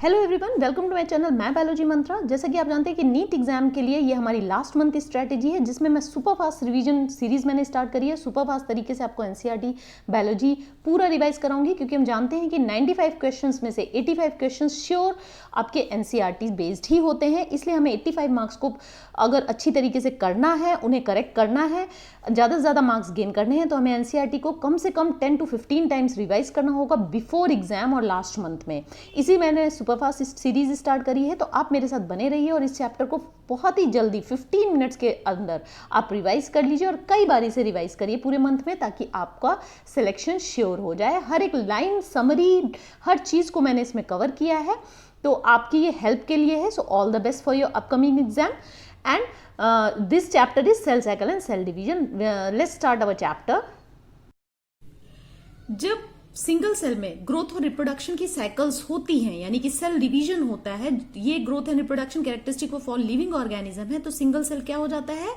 Hello everyone, welcome to my channel. मैं biology mantra. जैसा कि आप जानते हैं कि नीट एग्जाम के लिए ये हमारी लास्ट मंथ स्ट्रैटेजी है, जिसमें मैं सुपर फास्ट रिवीजन सीरीज मैंने स्टार्ट करी है। सुपर फास्ट तरीके से आपको एनसीईआरटी बायोलॉजी पूरा रिवाइज कराऊंगी, क्योंकि हम जानते हैं कि 95 क्वेश्चंस में से 85 क्वेश्चंस श्योर आपके एनसीईआरटी बेस्ड ही होते हैं। इसलिए हमें 85 मार्क्स को अगर अच्छी तरीके से करना है, उन्हें करेक्ट करना है, ज़्यादा से ज़्यादा मार्क्स गेन करने हैं, तो हमें एनसीईआरटी को कम से कम 10 to 15 टाइम्स रिवाइज करना होगा बिफोर एग्जाम और लास्ट मंथ में। इसी मैंने सुपरफास्ट सीरीज स्टार्ट करी है, तो आप मेरे साथ बने रहिए और इस चैप्टर को बहुत ही जल्दी 15 मिनट्स के अंदर आप रिवाइज कर लीजिए और कई बारी से रिवाइज करिए पूरे मंथ में, ताकि आपका सिलेक्शन श्योर हो जाए। हर एक लाइन, समरी, हर चीज़ को मैंने इसमें कवर किया है, तो आपकी ये हेल्प के लिए है। So all the best for your upcoming exam and this chapter is cell cycle and cell division. Let's start our chapter. जब सिंगल सेल में ग्रोथ और रिप्रोडक्शन की साइकिल्स होती हैं, यानी कि सेल डिवीजन होता है, ये growth and reproduction characteristic of all living organism है, तो सिंगल सेल क्या हो जाता है,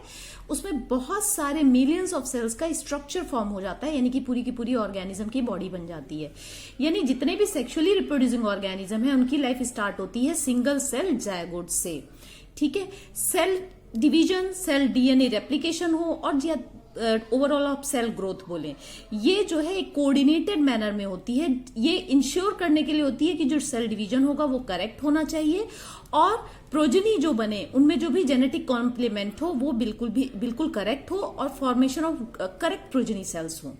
उसमें बहुत सारे मिलियंस ऑफ सेल्स का स्ट्रक्चर फॉर्म हो जाता है, यानी कि पूरी की पूरी ऑर्गेनिज्म की बॉडी बन जाती है। यानी जितने भी सेक्सुअली रिप्रोड्यूसिंग ऑर्गेनिज्म है, उनकी लाइफ स्टार्ट होती है सिंगल सेल जायगोट से। ठीक है, cell division, cell DNA replication हो और ओवरऑल ऑफ सेल ग्रोथ बोले, ये जो है एक कोऑर्डिनेटेड मैनर में होती है। ये इंश्योर करने के लिए होती है कि जो सेल डिवीजन होगा वो करेक्ट होना चाहिए और प्रोजेनी जो बने उनमें जो भी जेनेटिक कॉम्प्लीमेंट हो वो बिल्कुल करेक्ट हो और formation of correct progeny cells हो।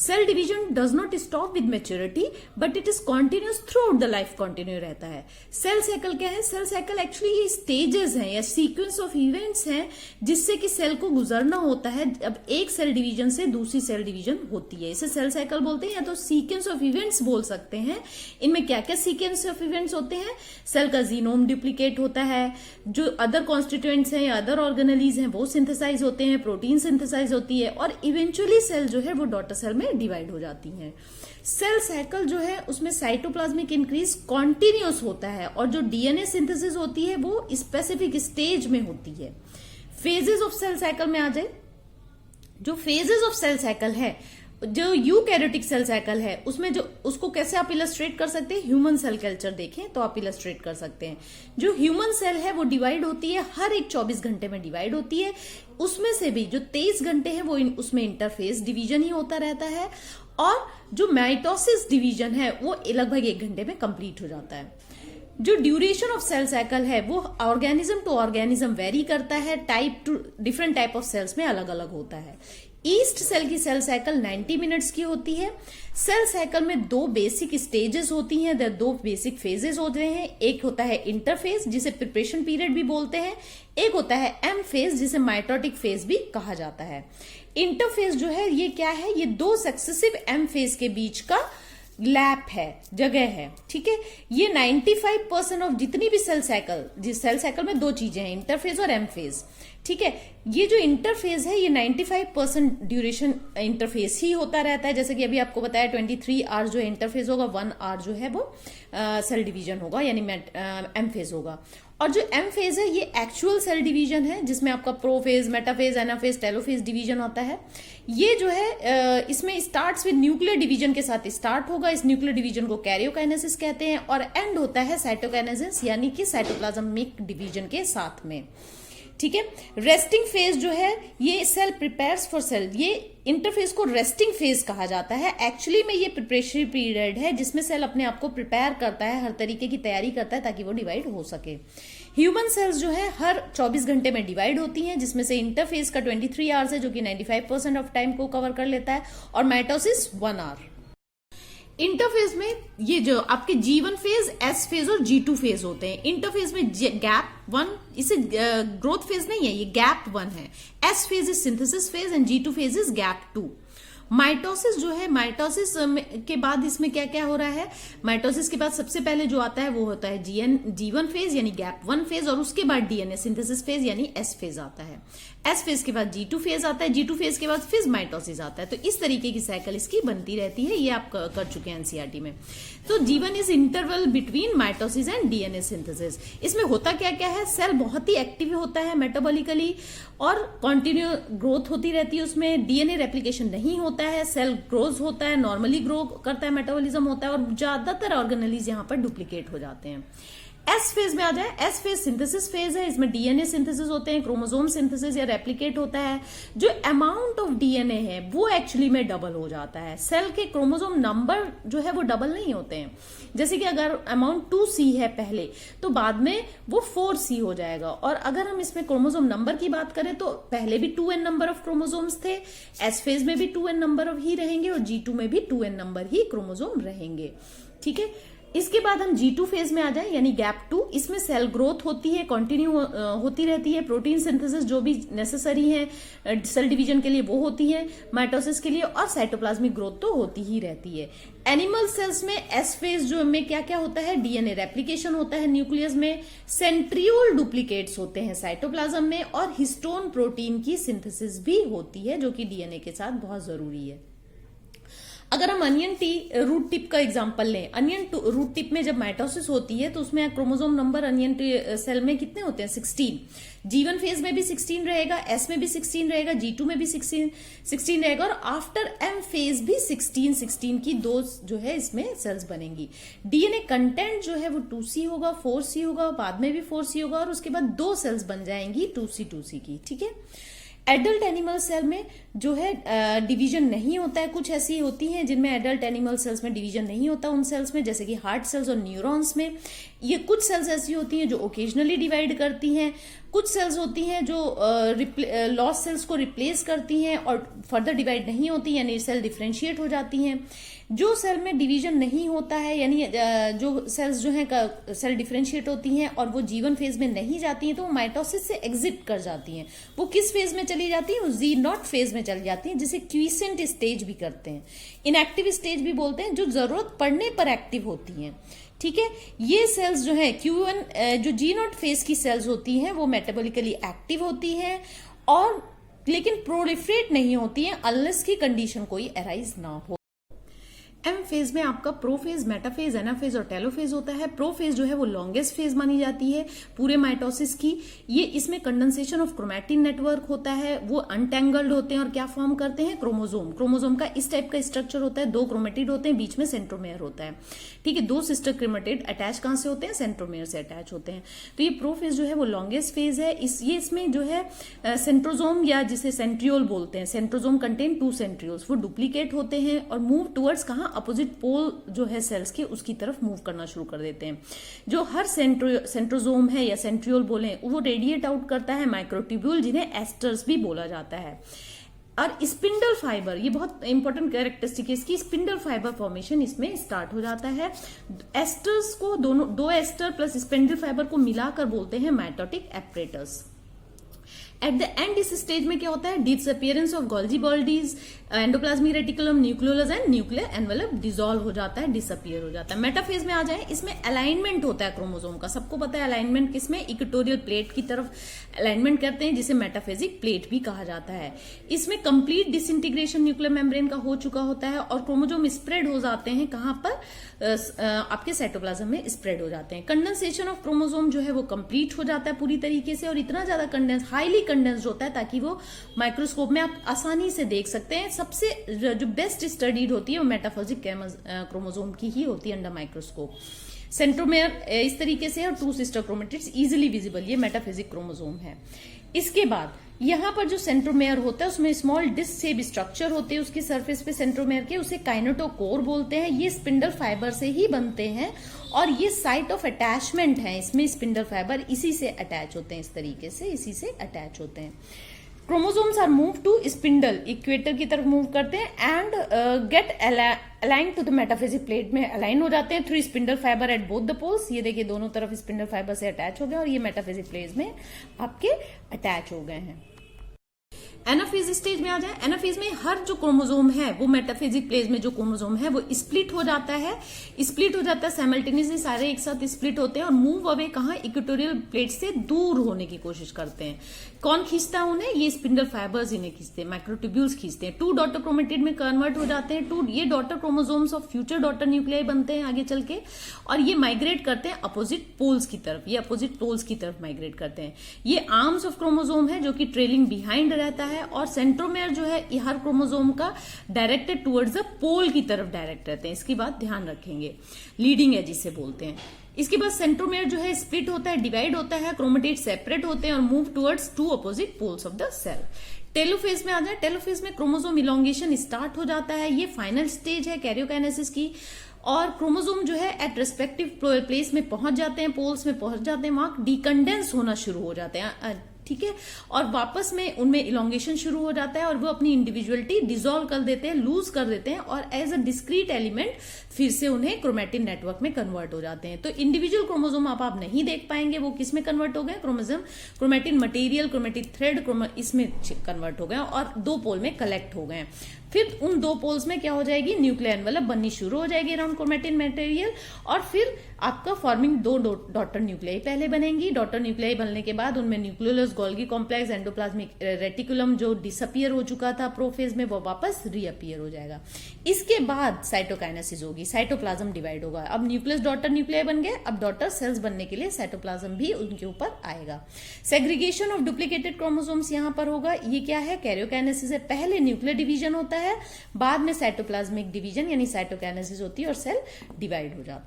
Cell division does not stop with maturity but it is continuous throughout the life, continue रहता है। सेल साइकिल क्या है? सेल साइकिल एक्चुअली ये स्टेजेस हैं या सीक्वेंस ऑफ इवेंट्स हैं जिससे कि सेल को गुजरना होता है। अब एक सेल डिवीजन से दूसरी सेल डिवीजन होती है, इसे सेल साइकिल बोलते हैं, या तो सीक्वेंस ऑफ इवेंट्स बोल सकते हैं। इनमें क्या क्या सीक्वेंस ऑफ इवेंट्स होते हैं? सेल का जीनोम डुप्लीकेट होता है, जो अदर कॉन्स्टिट्यूएंट्स हैं या अदर ऑर्गेनेलीज हैं वो सिंथेसाइज होते हैं, प्रोटीन सिंथेसाइज होती है और इवेंचुअली सेल जो है वो डॉटर सेल में डिवाइड हो जाती हैं। सेल साइकिल जो है उसमें साइटोप्लाज्मिक इंक्रीज कॉन्टिन्यूअस होता है और जो डीएनए सिंथेसिस होती है वो स्पेसिफिक स्टेज में होती है। फेजेस ऑफ सेल साइकिल में आ जाए, जो फेजेस ऑफ सेल साइकिल है, जो यूकैरियोटिक सेल साइकिल है, उसमें जो उसको कैसे आप इलस्ट्रेट कर सकते हैं, ह्यूमन सेल कल्चर देखें तो आप इलस्ट्रेट कर सकते हैं। जो ह्यूमन सेल है वो डिवाइड होती है, हर एक 24 घंटे में डिवाइड होती है। उसमें से भी जो 23 घंटे है वो उसमें इंटरफेस डिवीजन ही होता रहता है और जो माइटोसिस डिवीजन है वो लगभग 1 घंटे में कंप्लीट हो जाता है। जो ड्यूरेशन ऑफ सेल साइकिल है वो ऑर्गेनिज्म टू ऑर्गेनिज्म वेरी करता है, type to different type of cells में अलग अलग होता है। ईस्ट सेल की सेल साइकिल 90 मिनट्स की होती है। सेल साइकिल में 2 बेसिक स्टेजेस होती हैं, 2 बेसिक फेजेस होते हैं। एक होता है इंटरफेज जिसे प्रिपरेशन पीरियड भी बोलते हैं, एक होता है एम फेज जिसे माइटोटिक फेज भी कहा जाता है। इंटरफेज जो है ये क्या है? ये 2 सक्सेसिव एम फेज के बीच का लैप है, जगह है। ठीक है, ये 95% ऑफ जितनी भी सेल साइकिल में 2 चीजें हैं, इंटरफेज और एम फेज। ठीक है, ये जो इंटरफेज है ये 95% ड्यूरेशन इंटरफेस ही होता रहता है। जैसे कि अभी आपको बताया 23 आवर जो इंटरफेज होगा, 1 आवर जो है वो सेल डिवीजन होगा, यानी एम फेज होगा। और जो एम फेज है ये एक्चुअल सेल डिवीजन है, जिसमें आपका prophase, metaphase, anaphase, telophase division होता है। ये जो है इसमें स्टार्ट्स विद न्यूक्लियर डिवीजन के साथ स्टार्ट होगा। इस न्यूक्लियर डिवीजन को कैरियोकाइनेसिस कहते हैं और एंड होता है साइटोकाइनेसिस यानी कि साइटोप्लाज्मिक डिवीजन के साथ में। ठीक है, रेस्टिंग फेज जो है ये सेल प्रिपेयर्स फॉर सेल, ये इंटरफेज को रेस्टिंग फेज कहा जाता है। एक्चुअली में ये प्रिपरेटरी पीरियड है जिसमें सेल अपने आप को प्रिपेयर करता है, हर तरीके की तैयारी करता है ताकि वो डिवाइड हो सके। ह्यूमन सेल्स जो है हर 24 घंटे में डिवाइड होती हैं, जिसमें से इंटरफेज का 23 आवर्स है जो कि 95% ऑफ टाइम को कवर कर लेता है और माइटोसिस 1 आवर। इंटरफेज में ये जो आपके G1 फेज, S फेज और G2 फेज होते हैं। इंटरफेज में गैप 1, इसे ग्रोथ फेज नहीं है, ये गैप 1 है। S phase is synthesis phase and G2 phase is gap 2। Mitosis जो है, माइटोसिस के बाद इसमें क्या क्या हो रहा है? माइटोसिस के बाद सबसे पहले जो आता है वो होता है G1 फेज यानी गैप 1 फेज और उसके बाद डीएनए सिंथेसिस फेज यानी S फेज आता है। एस फेज के बाद G2 फेज आता है, G2 फेज के बाद फिर माइटोसिस आता है। तो इस तरीके की साइकिल इसकी बनती रहती है, ये आप कर चुके हैं एनसीईआरटी में। तो G1 is interval between mitosis and DNA synthesis. इसमें होता क्या क्या है, सेल बहुत ही एक्टिव होता है मेटाबॉलिकली और कंटिन्यू ग्रोथ होती रहती है, उसमें डीएनए रेप्लिकेशन नहीं होता है, सेल ग्रोथ होता है, नॉर्मली ग्रो करता है, मेटाबॉलिज्म होता है और ज्यादातर ऑर्गेनेलीज यहाँ पर डुप्लीकेट हो जाते हैं। एस फेज में आ जाए, एस फेज सिंथेसिस फेज है, इसमें डीएनए सिंथेसिस होते हैं, क्रोमोसोम सिंथेसिस या रेप्लिकेट होता है। जो अमाउंट ऑफ डीएनए है वो एक्चुअली में डबल हो जाता है, सेल के क्रोमोसोम नंबर जो है वो डबल नहीं होते हैं। जैसे कि अगर अमाउंट 2C है पहले, तो बाद में वो 4C हो जाएगा। और अगर हम इसमें क्रोमोसोम नंबर की बात करें तो पहले भी 2n नंबर ऑफ क्रोमोसोम्स थे, एस फेज में भी 2n नंबर ऑफ ही रहेंगे और G2 में भी 2n नंबर ही क्रोमोसोम रहेंगे। ठीक है, इसके बाद हम G2 फेज में आ जाए, यानी गैप 2। इसमें सेल ग्रोथ होती है, कंटिन्यू होती रहती है, प्रोटीन सिंथेसिस जो भी नेसेसरी है सेल डिवीजन के लिए वो होती है, माइटोसिस के लिए, और साइटोप्लाज्मिक ग्रोथ तो होती ही रहती है। एनिमल सेल्स में एस फेज जो में क्या क्या होता है, डीएनए रेप्लिकेशन होता है न्यूक्लियस में, सेंट्रियोल डुप्लीकेट्स होते हैं साइटोप्लाज्म में, और हिस्टोन प्रोटीन की सिंथेसिस भी होती है जो कि डीएनए के साथ बहुत जरूरी है। अगर हम अनियन रूट टिप का एग्जांपल लें, अनियन रूट टिप में जब माइटोसिस होती है तो उसमें क्रोमोसोम नंबर अनियन सेल में कितने होते हैं, 16। G1 फेज में भी 16 रहेगा, एस में भी 16 रहेगा, G2 में भी 16 रहेगा, और आफ्टर एम फेज भी 16 की दो जो है इसमें सेल्स बनेंगी। डीएनए कंटेंट जो है वो 2C होगा, 4C होगा, बाद में भी 4C होगा, और उसके बाद दो सेल्स बन जाएंगी 2C की। ठीक है, एडल्ट एनिमल सेल में जो है डिवीजन नहीं होता है, कुछ ऐसी होती हैं जिनमें एडल्ट एनिमल सेल्स में डिवीजन नहीं होता उन सेल्स में, जैसे कि हार्ट सेल्स और न्यूरॉन्स में। ये कुछ सेल्स ऐसी होती हैं जो ओकेजनली डिवाइड करती हैं, कुछ सेल्स होती हैं जो लॉस सेल्स को रिप्लेस करती हैं और फर्दर डिवाइड नहीं होती, यानी सेल डिफरेंशिएट हो जाती हैं। जो सेल में डिवीजन नहीं होता है, यानी जो सेल्स जो हैं सेल डिफरेंशिएट होती हैं और वो G1 फेज में नहीं जाती हैं, तो वो माइटोसिस से एग्जिट कर जाती हैं। वो किस फेज में चली जाती हैं, वो G0 फेज में चली जाती हैं, जिसे क्विसेंट स्टेज भी करते हैं, इनएक्टिव स्टेज भी बोलते हैं, जो जरूरत पड़ने पर एक्टिव होती हैं। ठीक है, ये सेल्स जो है Q1 जो G0 फेज की सेल्स होती हैं वो मेटाबॉलिकली एक्टिव होती हैं और लेकिन प्रोलिफरेट नहीं होती हैं अनलेस की कंडीशन कोई अराइज ना हो। एम फेज में आपका प्रोफेज, मेटाफेज, एनाफेज और टेलोफेज होता है। प्रोफेज जो है वो लॉन्गेस्ट फेज मानी जाती है पूरे माइटोसिस की। ये इसमें कंडेंसेशन ऑफ क्रोमैटिन नेटवर्क होता है, वो अनटेंगल्ड होते हैं और क्या फॉर्म करते हैं, क्रोमोसोम। क्रोमोसोम का इस टाइप का स्ट्रक्चर होता है, 2 क्रोमेटिड होते हैं, बीच में सेंट्रोमेयर होता है। ठीक है, 2 सिस्टर क्रोमेटिड अटैच कहां से होते हैं, सेंट्रोमेयर से अटैच होते हैं। तो ये प्रोफेज जो है वो लॉन्गेस्ट फेज है। ये इसमें जो है सेंट्रोजोम या जिसे सेंट्रियोल बोलते हैं, सेंट्रोजोम कंटेन 2 सेंट्रियोल्स, वो डुप्लीकेट होते हैं और मूव टुवर्ड्स कहां, अपोजिट पोल जो है सेल्स के उसकी तरफ मूव करना शुरू कर देते हैं। जो हर सेंट्रोजोम है या सेंट्रियोल बोले वो रेडिएट आउट करता है माइक्रोट्यूब्यूल, जिन्हें एस्टर्स भी बोला जाता है। और स्पिंडल फाइबर, ये बहुत इंपॉर्टेंट कैरेक्टरिस्टिक है इसकी, स्पिंडल फाइबर फॉर्मेशन इसमें स्टार्ट हो जाता है। एस्टर्स को दो एस्टर प्लस स्पिंडल फाइबर को मिलाकर बोलते हैं mitotic apparatus. Eight the and इस स्टेज में क्या होता है, disappearance of Golgi bodies, endoplasmic reticulum, nucleolus and nuclear envelope dissolve हो जाता है, डिसअपियर हो जाता है। मेटाफेज में आ जाए, इसमें अलाइनमेंट होता है क्रोमोसोम का। सबको पता है अलाइनमेंट किसमें, इक्वेटोरियल प्लेट की तरफ अलाइनमेंट करते हैं, जिसे मेटाफेजिक प्लेट भी कहा जाता है। इसमें कंप्लीट डिसइंटीग्रेशन न्यूक्लियर मेम्ब्रेन का हो चुका होता है और क्रोमोसोम स्प्रेड हो जाते हैं कहां पर, आपके साइटोप्लाज्म में स्प्रेड हो जाते हैं। कंडेंसेशन ऑफ क्रोमोसोम जो है वो कंप्लीट हो जाता है पूरी तरीके से, और इतना ज्यादा हाईली कंडेंस्ड होता है ताकि वो माइक्रोस्कोप में आप आसानी से देख सकते हैं। सबसे जो बेस्ट स्टडीड होती है वो मेटाफेजिक क्रोमोसोम की ही होती है अंडर माइक्रोस्कोप। सेंट्रोमेयर इस तरीके से और 2 सिस्टर क्रोमेटिड्स इजिली विजिबल, ये मेटाफेजिक क्रोमोसोम है। इसके बाद यहां पर जो सेंट्रोमेयर होता है उसमें स्मॉल डिस्क शेप स्ट्रक्चर होते हैं उसकी सरफेस पे सेंट्रोमेयर के, उसे काइनेटोकोर बोलते हैं। ये स्पिंडल फाइबर से ही बनते हैं और ये साइट ऑफ अटैचमेंट है, इसमें स्पिंडल फाइबर इसी से अटैच होते हैं, इस तरीके से इसी से अटैच होते हैं। Chromosomes are move to spindle, equator की तरफ मूव करते हैं and get align to the metaphasic plate में अलाइन हो जाते हैं through spindle fibre at both the poles. ये देखिए दोनों तरफ स्पिंडल फाइबर से अटैच हो गए और ये मेटाफेजिक प्लेट में आपके अटैच हो गए हैं। एनाफेज स्टेज में आ जाए। एनाफेज में हर जो क्रोमोसोम है वो मेटाफेजिक प्लेज में जो क्रोमोसोम है वो स्प्लिट हो जाता है, साइमल्टेनियसली सारे एक साथ स्प्लिट होते हैं और मूव अवे कहाँ, इक्वेटोरियल प्लेट से दूर होने की कोशिश करते हैं। कौन खींचता है उन्हें? ये स्पिंडल फाइबर्स इन्हें खींचते हैं, माइक्रोट्यूब्यूल्स खींचते हैं। 2 डॉटर क्रोमेटिड में कन्वर्ट हो जाते हैं। ये daughter chromosomes of future daughter nuclei बनते हैं आगे चल के, और ये माइग्रेट करते हैं अपोजिट पोल्स की तरफ, ये अपोजिट पोल्स की तरफ माइग्रेट करते हैं। ये आर्म्स ऑफ क्रोमोसोम है जो कि ट्रेलिंग बिहाइंड रहता है, और सेंट्रोमेयर जो है ये हर क्रोमोसोम का डायरेक्टेड टुवर्ड्स द पोल की तरफ डायरेक्ट रहते हैं। इसकी बात ध्यान रखेंगे, लीडिंग एज इसे बोलते हैं। इसके बाद सेंट्रोमेयर जो है स्प्लिट होता है, डिवाइड होता है, क्रोमेटिड सेपरेट होते हैं और move towards 2 opposite poles of the cell. Telophase में आ जाए। टेलोफेज में क्रोमोसोम इलोंगेशन स्टार्ट हो जाता है। ये फाइनल स्टेज है कैरियोकाइनेसिस की, और क्रोमोसोम जो है एट रेस्पेक्टिव प्लेस में पहुंच जाते हैं, पोल्स में पहुंच जाते हैं, वहां डिकंडेंस होना शुरू हो जाते हैं, ठीक है, और वापस में उनमें इलोंगेशन शुरू हो जाता है और वो अपनी इंडिविजुअलिटी डिसॉल्व कर देते हैं, लूज कर देते हैं, और एज अ डिस्क्रीट एलिमेंट फिर से उन्हें क्रोमैटिन नेटवर्क में कन्वर्ट हो जाते हैं। तो इंडिविजुअल क्रोमोसोम आप नहीं देख पाएंगे, वो किस में कन्वर्ट हो गए? Chromosome, chromatin material, chromatin thread, इसमें कन्वर्ट हो गए और 2 पोल में कलेक्ट हो गए। फिर उन 2 पोल्स में क्या हो जाएगी? न्यूक्लियर एनवेलप बननी शुरू हो जाएगी अराउंड क्रोमैटिन मटेरियल, और फिर आपका फॉर्मिंग 2 डॉटर न्यूक्लियाई पहले बनेंगी। डॉटर न्यूक्लियाई बनने के बाद उनमें nucleolus, Golgi complex, endoplasmic reticulum जो डिसअपियर हो चुका था प्रोफेज में, वो वापस रीअपियर हो जाएगा। इसके बाद साइटोकाइनेसिस होगी, साइटोप्लाज्म डिवाइड होगा। अब न्यूक्लियस डॉटर न्यूक्लियाई बन गए, अब डॉटर सेल्स बनने के लिए साइटोप्लाज्म भी उनके ऊपर आएगा। सेग्रीगेशन ऑफ डुप्लीकेटेड क्रोमोसोम्स यहां पर होगा। ये क्या है? कैरियोकाइनेसिस है। पहले न्यूक्लियर डिवीजन होता है, बाद में साइटोप्लाज्मिक डिवीजन यानी साइटोकाइनेसिस होती है और सेल डिवाइड हो जाता है।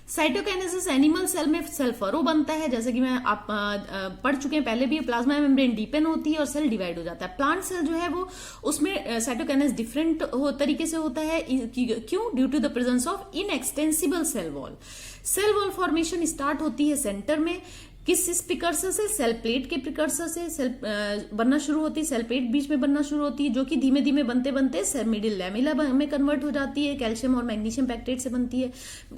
साइटोकाइनेसिस एनिमल सेल में सेल फरो बनता है, जैसे कि मैं आप पढ़ चुके हैं पहले भी। प्लाज्मा मेम्ब्रेन डीपन होती है और सेल डिवाइड हो जाता है। प्लांट सेल जो है वो उसमें साइटोकाइनेसिस डिफरेंट तरीके से होता है। क्यों? Due to the presence of inextensible cell wall. Cell wall formation start होती है सेंटर में, किस प्रिकर्सर से? सेल प्लेट के प्रिकर्सर से सेल बनना शुरू होती है, सेल प्लेट बीच में बनना शुरू होती है, जो कि धीमे धीमे बनते बनते सेल मिडिल लैमेला में कन्वर्ट हो जाती है, कैल्शियम और मैग्नीशियम पैक्टेट से बनती है।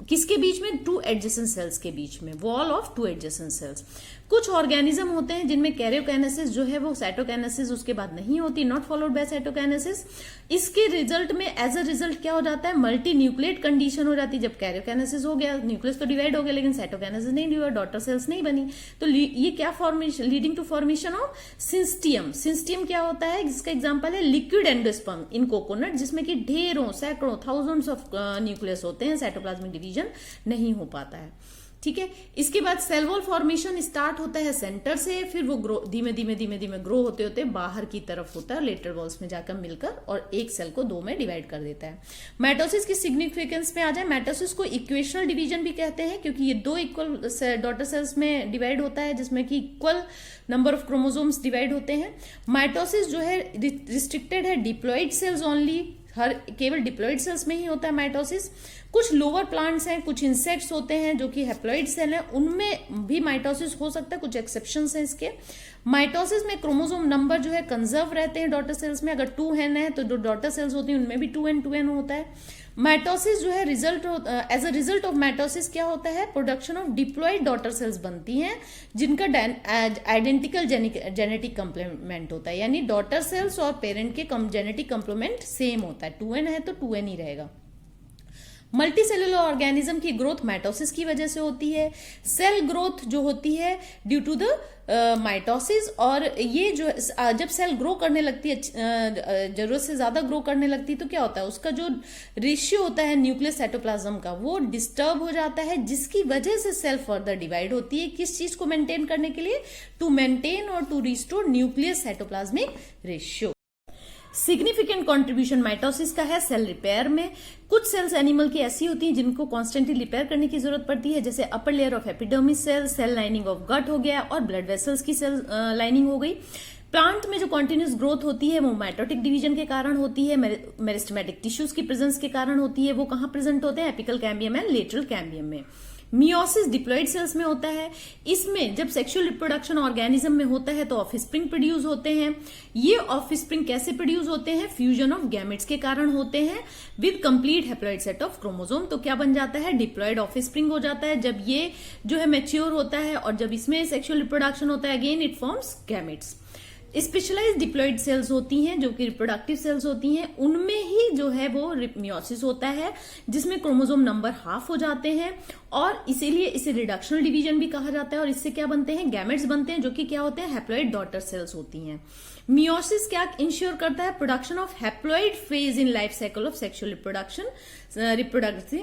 किसके बीच में? 2 एडजेसेंट सेल्स के बीच में, वॉल ऑफ 2 एडजेसेंट सेल्स। कुछ ऑर्गेनिज्म होते हैं जिनमें कैरियोकाइनेसिस जो है वो साइटोकाइनेसिस उसके बाद नहीं होती, नॉट फॉलोड बाय साइटोकाइनेसिस। इसके रिजल्ट में एज अ रिजल्ट क्या हो जाता है? मल्टी न्यूक्लिएट कंडीशन हो जाती है। जब कैरियोकाइनेसिस हो गया, न्यूक्लियस तो डिवाइड हो गया लेकिन साइटोकाइनेसिस नहीं हुआ, डॉटर सेल्स नहीं बनी, तो ये क्या formation? Leading to formation of syncytium. Syncytium क्या होता है? जिसका एग्जांपल है लिक्विड एंडोस्पर्म इन कोकोनट, जिसमें कि ढेरों, सैकड़ों, थाउजेंड्स ऑफ न्यूक्लियस होते हैं, साइटोप्लाज्मिक डिवीजन नहीं हो पाता है। ठीक है, इसके बाद सेल वॉल फॉर्मेशन स्टार्ट होता है सेंटर से, फिर वो ग्रो धीमे धीमे धीमे धीमे ग्रो होते होते बाहर की तरफ होता है, लेटरल वॉल्स में जाकर मिलकर और एक सेल को 2 में डिवाइड कर देता है। माइटोसिस की सिग्निफिकेंस में आ जाए। माइटोसिस को इक्वेशनल डिवीजन भी कहते हैं, क्योंकि ये 2 इक्वल डॉटर सेल्स में डिवाइड होता है, जिसमें कि equal number of chromosomes divide होते हैं। माइटोसिस जो है रिस्ट्रिक्टेड है डिप्लॉइड सेल्स ओनली, केवल डिप्लॉइड सेल्स में ही होता है माइटोसिस। कुछ लोअर प्लांट्स हैं, कुछ इंसेक्ट्स होते हैं जो कि हैप्लॉइड सेल हैं, उनमें भी माइटोसिस हो सकता है, कुछ एक्सेप्शंस हैं इसके। माइटोसिस में क्रोमोसोम नंबर जो है कंजर्व रहते हैं डॉटर सेल्स में। अगर 2n है तो जो डॉटर सेल्स होती हैं उनमें भी 2n होता है। माइटोसिस जो है as a result of mitosis क्या होता है? Production of diploid daughter cells बनती हैं, जिनका आइडेंटिकल जेनेटिक कंप्लीमेंट होता है, यानी डॉटर सेल्स और पेरेंट के जेनेटिक कंप्लीमेंट सेम होता है। 2n है तो 2n ही रहेगा। मल्टी सेलुलर ऑर्गेनिज्म की ग्रोथ माइटोसिस की वजह से होती है। सेल ग्रोथ जो होती है ड्यू टू द माइटोसिस, और ये जो जब सेल ग्रो करने लगती है, जरूरत से ज्यादा ग्रो करने लगती है, तो क्या होता है? उसका जो रेशियो होता है न्यूक्लियस साइटोप्लाज्म का, वो डिस्टर्ब हो जाता है, जिसकी वजह से सेल फर्दर डिवाइड होती है। किस चीज को मेंटेन करने के लिए? टू मेंटेन और to restore nucleus cytoplasmic ratio. Significant contribution mitosis का है सेल रिपेयर में। कुछ सेल्स एनिमल की ऐसी होती हैं जिनको कॉन्स्टेंटली रिपेयर करने की जरूरत पड़ती है, जैसे upper layer of epidermis cell, cell lining of gut हो गया, और ब्लड वेसल्स की सेल लाइनिंग हो गई। प्लांट में जो कॉन्टिन्यूस ग्रोथ होती है वो माइटोटिक डिवीजन के कारण होती है, मेरिस्टेमेटिक टिश्यूज की प्रेजेंस के कारण होती है। वो कहां प्रेजेंट होते हैं? Apical cambium and lateral cambium में। मियोसिस डिप्लॉइड सेल्स में होता है। इसमें जब सेक्सुअल रिप्रोडक्शन ऑर्गेनिज्म में होता है तो ऑफस्प्रिंग प्रोड्यूस होते हैं। ये ऑफस्प्रिंग कैसे प्रोड्यूस होते हैं? फ्यूजन ऑफ गैमेट्स के कारण होते हैं with complete haploid set of chromosome. तो क्या बन जाता है? डिप्लॉइड ऑफस्प्रिंग हो जाता है। जब ये जो है मैच्योर होता है और जब इसमें सेक्सुअल रिप्रोडक्शन होता है, again it forms gametes. Specialise diploid cells होती हैं जो कि रिप्रोडक्टिव सेल्स होती हैं, उनमें ही जो है वो मियोसिस होता है जिसमें क्रोमोसोम नंबर हाफ हो जाते हैं और इसीलिए इसे रिडक्शनल डिवीजन भी कहा जाता है। और इससे क्या बनते हैं, गैमेट्स बनते हैं जो कि क्या होते हैं, हैप्लॉइड डॉटर सेल्स होती हैं। मियोसिस क्या इंश्योर करता है, production of haploid phase in life cycle of sexual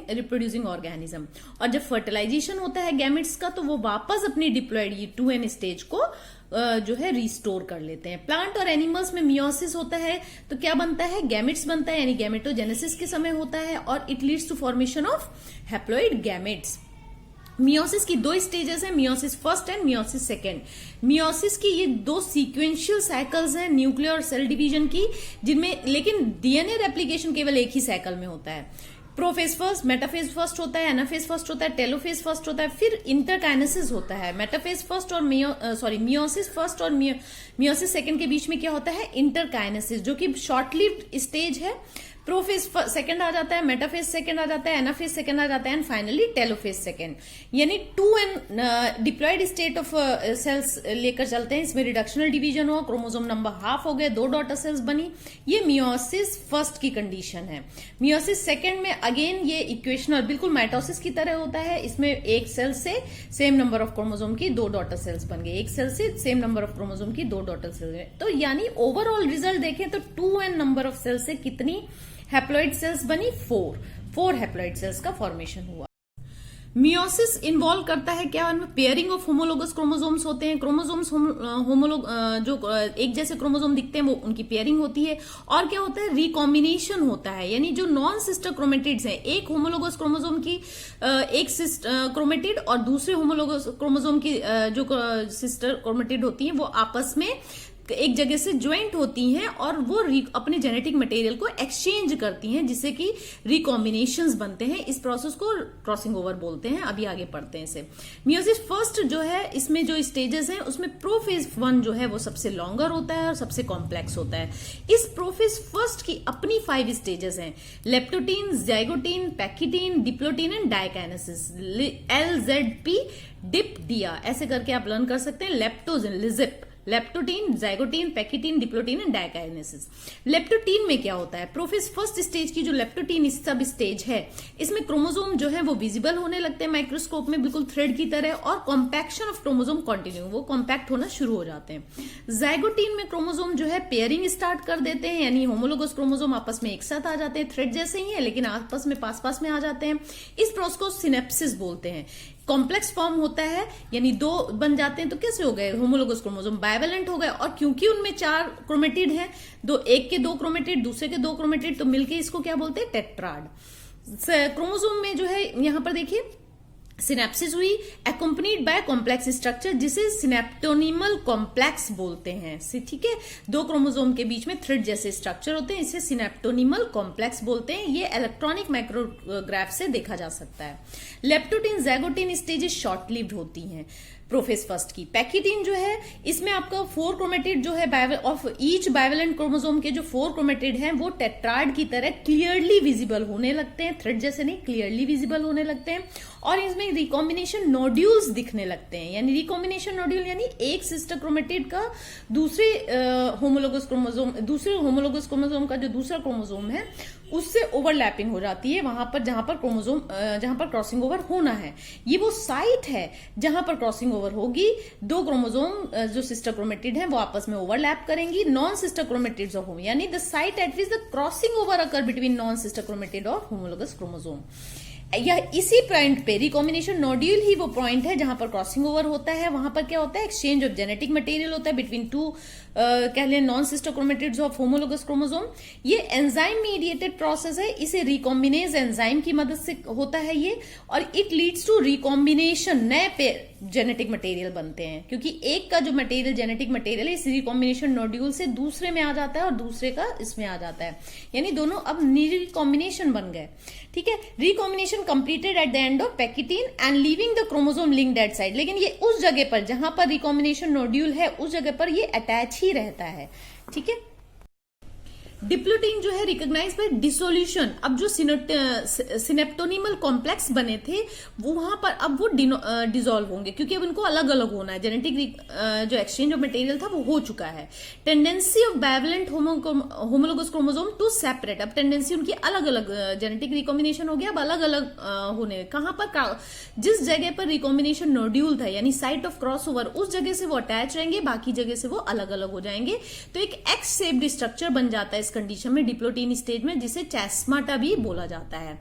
reproducing organism. और जब फर्टिलाइजेशन होता है गैमेट्स का तो वो वापस अपनी डिप्लॉइड 2n स्टेज को जो है रिस्टोर कर लेते हैं। प्लांट और एनिमल्स में मियोसिस होता है तो क्या बनता है, गैमेट्स बनता है, यानी गैमेटोजेनेसिस के समय होता है और it leads to formation of haploid gametes. Meiosis की 2 स्टेजेस हैं, meiosis first and meiosis second. Meiosis की ये 2 सीक्वेंशियल साइकिल्स हैं न्यूक्लियर और सेल डिवीजन की, जिनमें लेकिन डीएनए रेप्लिकेशन केवल एक ही साइकिल में होता है। प्रोफेज फर्स्ट, मेटाफेज फर्स्ट होता है, एनाफेज फर्स्ट होता है, टेलोफेज फर्स्ट होता है, फिर इंटरकाइनेसिस होता है। मेटाफेज फर्स्ट और मियोसिस फर्स्ट और मियोसिस सेकेंड के बीच में क्या होता है, इंटरकाइनेसिस, जो कि शॉर्ट लिव्ड स्टेज है। प्रोफेज सेकंड आ जाता है, मेटाफेज सेकंड आ जाता है, एनाफेज सेकंड आ जाता है एंड फाइनली टेलोफेज सेकंड। यानी 2n diploid state of sales लेकर चलते हैं। इसमें रिडक्शनल डिवीजन हुआ, क्रोमोसोम नंबर हाफ हो गए, 2 डॉटर सेल्स बनी। ये मियोसिस फर्स्ट की कंडीशन है। मियोसिस सेकंड में अगेन ये इक्वेशनल बिल्कुल माइटोसिस की तरह होता है। इसमें एक सेल से सेम नंबर ऑफ क्रोमोसोम की 2 डॉटर सेल्स बन गई, एक सेल से सेम नंबर ऑफ क्रोमोसोम की 2 डॉटर सेल्स। तो यानी ओवरऑल रिजल्ट देखें तो 2n नंबर ऑफ सेल्स से कितनी हैप्लॉइड सेल्स बनी, 4 हैप्लॉइड सेल्स का फॉर्मेशन हुआ। मियोसिस इन्वॉल्व करता है क्या, पेयरिंग ऑफ होमोलोगस क्रोमोसोम्स होते हैं। क्रोमोसोम्स जो एक जैसे क्रोमोसोम दिखते हैं वो उनकी पेयरिंग होती है। और क्या होता है, रिकॉम्बिनेशन होता है, यानी जो नॉन सिस्टर क्रोमेटिड्स हैं, एक होमोलोगस क्रोमोसोम की एक क्रोमेटिड और दूसरे होमोलोगस क्रोमोसोम की जो सिस्टर क्रोमेटिड होती हैं वो आपस में एक जगह से ज्वाइंट होती हैं और वो अपने जेनेटिक मटेरियल को एक्सचेंज करती हैं जिससे कि रिकॉम्बिनेशंस बनते हैं। इस प्रोसेस को क्रॉसिंग ओवर बोलते हैं। अभी आगे पढ़ते हैं इसे। मियोसिस फर्स्ट जो है, इसमें जो स्टेजेस हैं उसमें प्रोफेज 1 जो है वो सबसे लॉन्गर होता है और सबसे कॉम्प्लेक्स होता है। इस प्रोफेज फर्स्ट की अपनी 5 स्टेजेस हैं, leptotene, zygotene, pachytene, diplotene and diakinesis. LZP डिप डिया ऐसे करके आप लर्न कर सकते हैं। लिजिप, leptotene, zygotene, pachytene, diplotene and diakinesis. Leptotene में क्या होता है, प्रोफेज फर्स्ट स्टेज की जो लेप्टोटीन सब स्टेज है, इसमें क्रोमोसोम जो है वो विजिबल होने लगते हैं माइक्रोस्कोप में बिल्कुल थ्रेड की तरह, और कॉम्पैक्शन ऑफ क्रोमोसोम कंटिन्यू, वो कॉम्पैक्ट होना शुरू हो जाते हैं। ज़ाइगोटीन में क्रोमोसोम जो है पेयरिंग स्टार्ट कर देते हैं, यानी होमोलोगस क्रोमोसोम आपस में एक साथ आ जाते हैं, थ्रेड जैसे ही है लेकिन आपस में पास में आ जाते हैं। इस प्रोसेस को सिनेप्सिस बोलते हैं। कॉम्प्लेक्स फॉर्म होता है, यानी 2 बन जाते हैं तो कैसे हो गए, होमोलोगस क्रोमोसोम बाइवेलेंट हो गए, और क्योंकि उनमें 4 क्रोमेटिड हैं, एक के 2 क्रोमेटिड, दूसरे के 2 क्रोमेटिड, तो मिलके इसको क्या बोलते हैं, टेट्राड। क्रोमोसोम में जो है यहां पर देखिए सिनेप्सिस हुई, एक्कोम्पनीड बाय कॉम्प्लेक्स स्ट्रक्चर, जिसे सिनेप्टोनिमल कॉम्प्लेक्स बोलते हैं। ठीक है, 2 क्रोमोसोम के बीच में थ्रेड जैसे स्ट्रक्चर होते हैं, इसे सिनेप्टोनिमल कॉम्प्लेक्स बोलते हैं। ये इलेक्ट्रॉनिक माइक्रोग्राफ से देखा जा सकता है। लेप्टोटीन, ज़ाइगोटीन स्टेजेस शॉर्ट लिव्ड होती हैं प्रोफेज फर्स्ट की। पैकिटीन जो है, इसमें आपका 4 क्रोमेटिड जो है ऑफ ईच बाइवेलेंट क्रोमोसोम के जो 4 क्रोमेटिड हैं वो टेट्राड की तरह क्लियरली विजिबल होने लगते हैं, थ्रेड जैसे नहीं, क्लियरली विजिबल होने लगते हैं, और इसमें रिकॉम्बिनेशन नोड्यूल्स दिखने लगते हैं। यानी रिकॉम्बिनेशन नोड्यूल यानी एक सिस्टर क्रोमेटिड का दूसरे होमोलोगस क्रोमोसोम का जो दूसरा क्रोमोसोम है उससे ओवरलैपिंग हो जाती है वहां पर जहां पर क्रॉसिंग ओवर होना है। ये वो साइट है जहां पर क्रॉसिंग ओवर होगी, 2 क्रोमोसोम जो सिस्टर क्रोमेटिड हैं वो आपस में ओवरलैप करेंगी। नॉन सिस्टर क्रोमेटिड्स ऑफ होम, यानी the site at which the crossing over occur between non sister chromatid और होमोलोगस क्रोमोसोम। या इसी पॉइंट पे रिकॉम्बिनेशन नोड्यूल ही वो पॉइंट है जहां पर क्रॉसिंग ओवर होता है। वहां पर क्या होता है, एक्सचेंज ऑफ जेनेटिक मटेरियल होता है बिटवीन 2 कह लें non sister chromatids of homologous chromosome. ये एंजाइम मीडिएटेड प्रोसेस है, इसे रिकॉम्बिनेज एंजाइम की मदद से होता है ये, और इट लीड्स टू रिकॉम्बिनेशन, नए जेनेटिक मटेरियल बनते हैं, क्योंकि एक का जो मटेरियल जेनेटिक मटेरियल है इस रिकॉम्बिनेशन नोड्यूल से दूसरे में आ जाता है और दूसरे का इसमें आ जाता है, यानी दोनों अब रिकॉम्बिनेशन बन गए। ठीक है, recombination completed at the end of pachytene and leaving the chromosome linked at side. लेकिन ये उस जगह पर जहां पर रिकॉम्बिनेशन नोड्यूल है उस जगह पर ये अटैच ही रहता है। ठीक है, डिप्लोटीन जो है रिकॉग्नाइज बाय डिसोल्यूशन। अब जो सिनेप्टोनिमल कॉम्प्लेक्स बने थे वो वहां पर अब वो डिसॉल्व होंगे, क्योंकि अब इनको अलग अलग होना है। जेनेटिक जो एक्सचेंज ऑफ मटेरियल था वो हो चुका है। Tendency of bivalent homologous chromosome to separate, अब टेंडेंसी उनकी अलग अलग, जेनेटिक रिकॉम्बिनेशन हो गया, अब अलग अलग होने, कहां पर, जिस जगह पर रिकॉम्बिनेशन नोड्यूल था यानी साइट ऑफ क्रॉसओवर, उस जगह से वो अटैच रहेंगे, बाकी जगह से वो अलग अलग हो जाएंगे। तो एक एक्स शेप्ड स्ट्रक्चर बन जाता है इस कंडीशन में डिप्लोटीन स्टेज में, जिसे चैस्माटा भी बोला जाता है।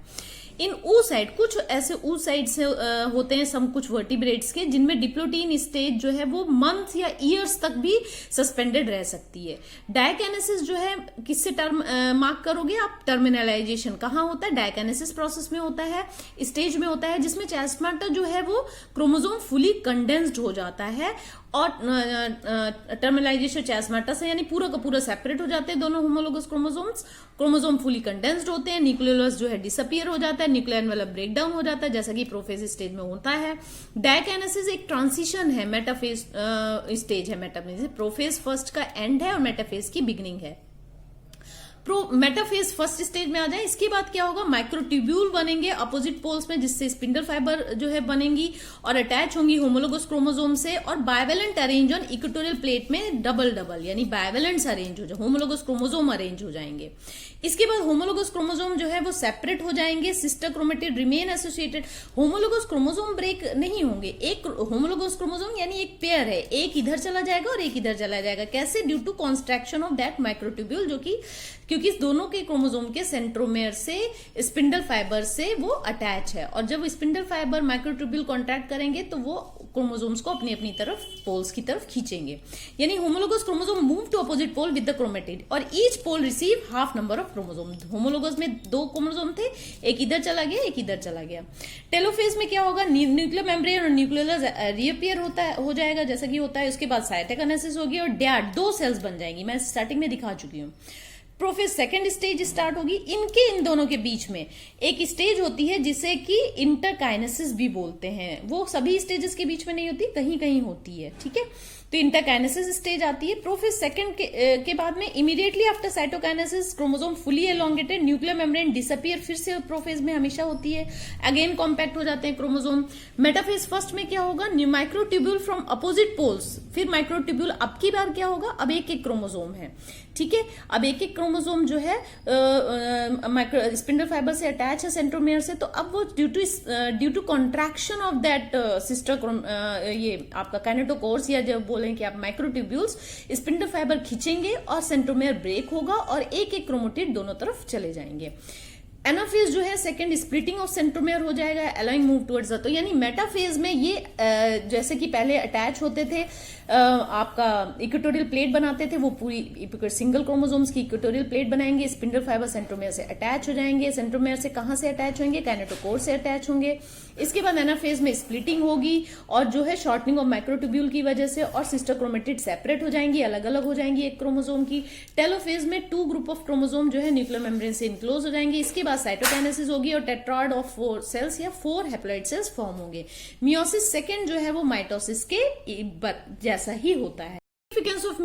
इन oocyte, कुछ ऐसे oocyte से होते हैं सम कुछ वर्टिब्रेट्स के, जिनमें डिप्लोटीन स्टेज जो है वो मंथ या ईयर्स तक भी सस्पेंडेड रह सकती है। डायकाइनेसिस जो है किससे टर्म मार्क करोगे आप, टर्मिनलाइजेशन कहाँ होता है, डायकाइनेसिस प्रोसेस में होता है, स्टेज में होता है, जिसमें चैस्माटा जो है वो क्रोमोसोम फुली कंडेंस्ड हो जाता है और टर्मिनलाइजेशन चैस्माटा से यानी पूरा का पूरा सेपरेट हो जाते हैं दोनों homologous chromosomes, chromosome fully condensed होते हैं, न्यूक्लियोलस जो है डिसअपियर हो जाता है, न्यूक्लियर एनवेलप ब्रेक डाउन हो जाता है, जैसा कि प्रोफेज स्टेज में होता है। डायकाइनेसिस एक ट्रांसिशन है, मेटाफेज स्टेज है, मेटाफेज प्रोफेज फर्स्ट का एंड है और मेटाफेज की बिगिनिंग है। मेटाफेज फर्स्ट स्टेज में आ जाए, इसके बाद क्या होगा, माइक्रोट्यूब्यूल बनेंगे अपोजिट पोल्स में, जिससे स्पिंडल फाइबर जो है बनेंगी और अटैच होंगी होमोलोगस क्रोमोसोम से, और bivalent arrange on equatorial plate में डबल डबल यानी बायवेलेंट्स अरेंज हो जाए, होमोलोगस क्रोमोसोम अरेंज हो जाएंगे। इसके बाद होमोलोगस क्रोमोसोम जो है वो सेपरेट हो जाएंगे, sister chromatid remain associated, homologous chromosome break नहीं होंगे। एक होमोलोगस क्रोमोसोम यानी एक पेयर है, एक इधर चला जाएगा और एक इधर चला जाएगा, कैसे, due to construction of that microtubule, जो कि क्योंकि दोनों के क्रोमोसोम के सेंट्रोमेयर से स्पिंडल फाइबर से वो अटैच है, और जब स्पिंडल फाइबर माइक्रोट्यूब्यूल कॉन्ट्रैक्ट करेंगे तो वो क्रोमोसोम्स को अपनी अपनी तरफ, पोल्स की तरफ खींचेंगे, यानी homologous chromosome move to opposite pole with the chromatid, और each pole receive half number of chromosome. Homologous में 2 क्रोमोसोम थे, एक इधर चला गया, एक इधर चला गया। टेलोफेज में क्या होगा, न्यूक्लियर मेम्ब्रेन और न्यूक्लियोलस रीअपियर हो जाएगा जैसा कि होता है। उसके बाद साइटोकाइनेसिस होगी और डैड 2 सेल्स बन जाएंगी, मैं स्टार्टिंग में दिखा चुकी हूँ। प्रोफेज सेकेंड स्टेज स्टार्ट होगी, इन दोनों के बीच में एक स्टेज होती है जिसे कि इंटरकाइनेसिस भी बोलते हैं, वो सभी स्टेजेस के बीच में नहीं होती, कहीं कहीं होती है, ठीक है। तो इंटरकाइनेसिस स्टेज आती है। प्रोफेज सेकंड के बाद में immediately after cytokinesis chromosome fully elongated, nuclear membrane disappear, फिर से प्रोफेज में हमेशा होती है, अगेन कॉम्पैक्ट हो जाते हैं क्रोमोसोम। मेटाफेज फर्स्ट में क्या होगा, माइक्रोट्यूब्यूल फ्रॉम अपोजिट पोल्स, फिर माइक्रोट्यूब्यूल, अब की बार क्या होगा, अब एक एक क्रोमोसोम है, ठीक है। अब एक एक क्रोमोसोम जो है स्पिंडल फाइबर से अटैच है सेंट्रोमेयर से, तो अब वो due to contraction of that sister, ये आपका काइनेटोकोर्स या जब बोलें कि आप माइक्रोट्यूब्यूल्स, स्पिंडल फाइबर खींचेंगे और सेंट्रोमेयर ब्रेक होगा और एक एक क्रोमेटिड दोनों तरफ चले जाएंगे। एनाफेज जो है सेकंड स्प्लिटिंग ऑफ सेंट्रोमेयर हो जाएगा, अलाइंग मूव टुवर्ड्स द, तो यानी मेटाफेज में ये जैसे कि पहले अटैच होते थे, आपका इक्वेटोरियल प्लेट बनाते थे, वो पूरी सिंगल क्रोमोसोम्स की इक्वेटोरियल प्लेट बनाएंगे, स्पिंडल फाइबर सेंट्रोमेयर से अटैच हो जाएंगे, सेंट्रोमेयर से कहां से अटैच होंगे, काइनेटोकोर से अटैच होंगे। इसके बाद एनाफेज में स्प्लिटिंग होगी और जो है शॉर्टनिंग ऑफ माइक्रोट्यूब्यूल की वजह से, और सिस्टर क्रोमेटिड सेपरेट हो जाएंगी, अलग अलग हो जाएंगी एक क्रोमोसोम की। टेलोफेज में 2 ग्रुप ऑफ क्रोमोसोम जो है न्यूक्लियर मेम्ब्रेन से इनक्लोज हो जाएंगे। इसके बाद साइटोकाइनेसिस होगी और टेट्राड ऑफ 4 सेल्स या 4 हैप्लॉइड सेल्स फॉर्म होंगे। मियोसिस सेकेंड जो है वो माइटोसिस के जैसा ही होता है। सिग्निफिकेंस ऑफ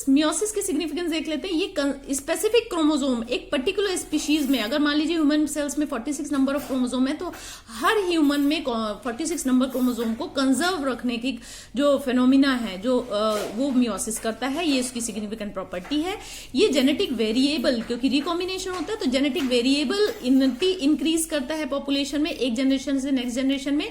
मियोसिस की सिग्निफिकेंस देख लेते हैं। ये स्पेसिफिक क्रोमोसोम एक पर्टिकुलर स्पीशीज में, अगर मान लीजिए ह्यूमन सेल्स में 46 नंबर ऑफ क्रोमोसोम है, तो हर ह्यूमन में 46 नंबर क्रोमोसोम को कंजर्व रखने की जो फेनोमिना है, जो वो मियोसिस करता है, ये इसकी सिग्निफिकेंट प्रॉपर्टी है। ये जेनेटिक वेरिएबल, क्योंकि रिकॉम्बिनेशन होता है तो जेनेटिक वेरिएबल इंक्रीज करता है पॉपुलेशन में, एक जनरेशन से नेक्स्ट जनरेशन में,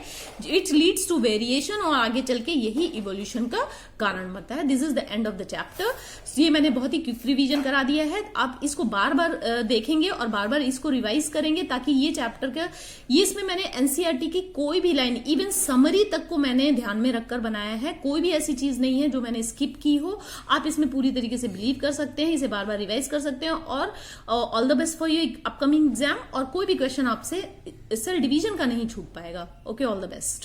इट लीड्स टू वेरिएशन, और आगे चल के यही इवोल्यूशन का कारण बनता है। This is the end of the chapter. ये मैंने बहुत ही क्विक रिवीजन करा दिया है, आप इसको बार बार देखेंगे और बार बार इसको रिवाइज करेंगे, ताकि ये चैप्टर का, ये इसमें मैंने एनसीईआरटी की कोई भी लाइन, इवन समरी तक को मैंने ध्यान में रखकर बनाया है, कोई भी ऐसी चीज नहीं है जो मैंने स्किप की हो। आप इसमें पूरी तरीके से बिलीव कर सकते हैं, इसे बार बार रिवाइज कर सकते हैं, और all the best for your upcoming exam. और कोई भी क्वेश्चन आपसे सेल डिवीजन का नहीं छूट पाएगा। Okay, all the best.